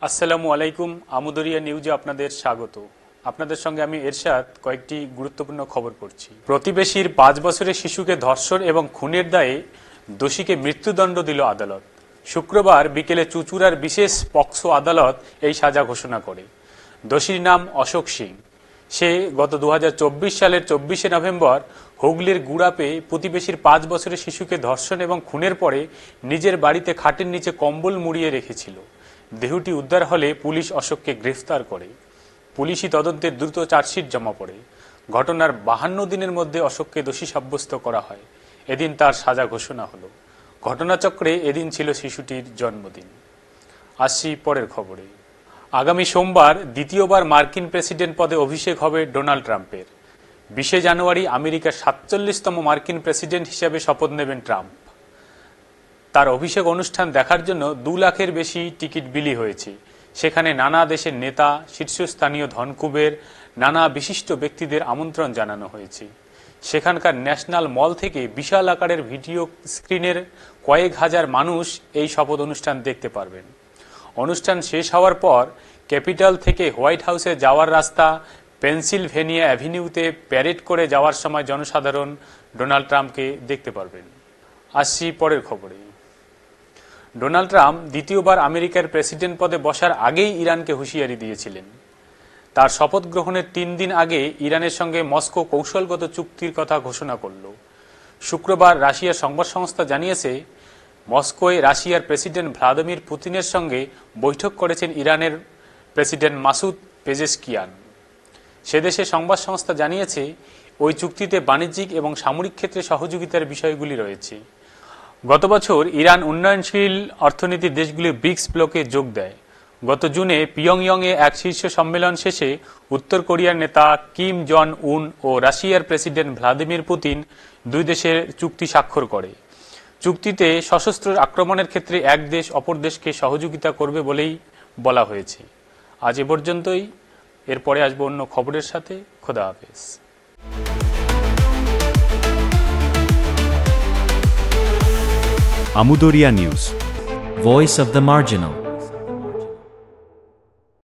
আসসালামু আলাইকুম। আমুদরিয়া নিউজে আপনাদের স্বাগত। আপনাদের সঙ্গে আমি এরশাদ কয়েকটি গুরুত্বপূর্ণ খবর পড়ছি। প্রতিবেশীর 5 বছরের শিশুকে ধর্ষণ এবং খুনের দায়ে দোষীকে মৃত্যুদণ্ড দিল আদালত। শুক্রবার বিকেলে চুঁচুড়ার বিশেষ পক্সো আদালত এই সাজা ঘোষণা করে। দোষীর নাম অশোক সিং। সে গত 2024 সালের 24শে নভেম্বর হুগলির গুড়াপে প্রতিবেশীর 5 বছরের শিশুকে ধর্ষণ এবং খুনের পরে নিজের বাড়িতে খাটের নিচে কম্বল মুড়িয়ে রেখেছিল। দেহটি উদ্ধার হলে পুলিশ অশোককে গ্রেফতার করে। পুলিশি তদন্তের দ্রুত চার্জশিট জমা পড়ে। ঘটনার 52 দিনের মধ্যে অশোককে দোষী সাব্যস্ত করা হয়। এদিন তার সাজা ঘোষণা হলো। ঘটনাচক্রে এদিন ছিল শিশুটির জন্মদিন। আসছি পরের খবরে। আগামী সোমবার দ্বিতীয়বার মার্কিন প্রেসিডেন্ট পদে অভিষেক হবে ডোনাল্ড ট্রাম্পের। 20শে জানুয়ারি আমেরিকার 47তম মার্কিন প্রেসিডেন্ট হিসেবে শপথ নেবেন ট্রাম্প। তার অভিষেক অনুষ্ঠান দেখার জন্য 2 লাখের বেশি টিকিট বিলি হয়েছে। সেখানে নানা দেশের নেতা, শীর্ষস্থানীয় ধনকুবের, নানা বিশিষ্ট ব্যক্তিদের আমন্ত্রণ জানানো হয়েছে। সেখানকার ন্যাশনাল মল থেকে বিশাল আকারের ভিডিও স্ক্রিনের কয়েক হাজার মানুষ এই শপথ অনুষ্ঠান দেখতে পারবেন। অনুষ্ঠান শেষ হওয়ার পর ক্যাপিটাল থেকে হোয়াইট হাউসে যাওয়ার রাস্তা পেনসিলভেনিয়া অ্যাভিনিউতে প্যারেড করে যাওয়ার সময় জনসাধারণ ডোনাল্ড ট্রাম্পকে দেখতে পারবেন। আসছি পরের খবরে। ডোনাল্ড ট্রাম্প দ্বিতীয়বার আমেরিকার প্রেসিডেন্ট পদে বসার আগেই ইরানকে হুঁশিয়ারি দিয়েছিলেন। তার শপথ গ্রহণের 3 দিন আগে ইরানের সঙ্গে মস্কো কৌশলগত চুক্তির কথা ঘোষণা করল। শুক্রবার রাশিয়ার সংবাদ সংস্থা জানিয়েছে, মস্কোয় রাশিয়ার প্রেসিডেন্ট ভ্লাদিমির পুতিনের সঙ্গে বৈঠক করেছেন ইরানের প্রেসিডেন্ট মাসুদ পেজেশকিয়ান। সেদেশে সংবাদ সংস্থা জানিয়েছে, ওই চুক্তিতে বাণিজ্যিক এবং সামরিক ক্ষেত্রে সহযোগিতার বিষয়গুলি রয়েছে। গত বছর ইরান উন্নয়নশীল অর্থনীতির দেশগুলির ব্রিক্স ব্লকে যোগ দেয়। গত জুনে পিয়ংইয়ংয়ে এক শীর্ষ সম্মেলন শেষে উত্তর কোরিয়ার নেতা কিম জন উন ও রাশিয়ার প্রেসিডেন্ট ভ্লাদিমির পুতিন 2 দেশের চুক্তি স্বাক্ষর করে। চুক্তিতে সশস্ত্র আক্রমণের ক্ষেত্রে এক দেশ অপর দেশকে সহযোগিতা করবে বলেই বলা হয়েছে। আজ এ পর্যন্তই। এরপরে আসবো অন্য খবরের সাথে। খোদা হাফেজ। Amudoria News, Voice of the Marginal.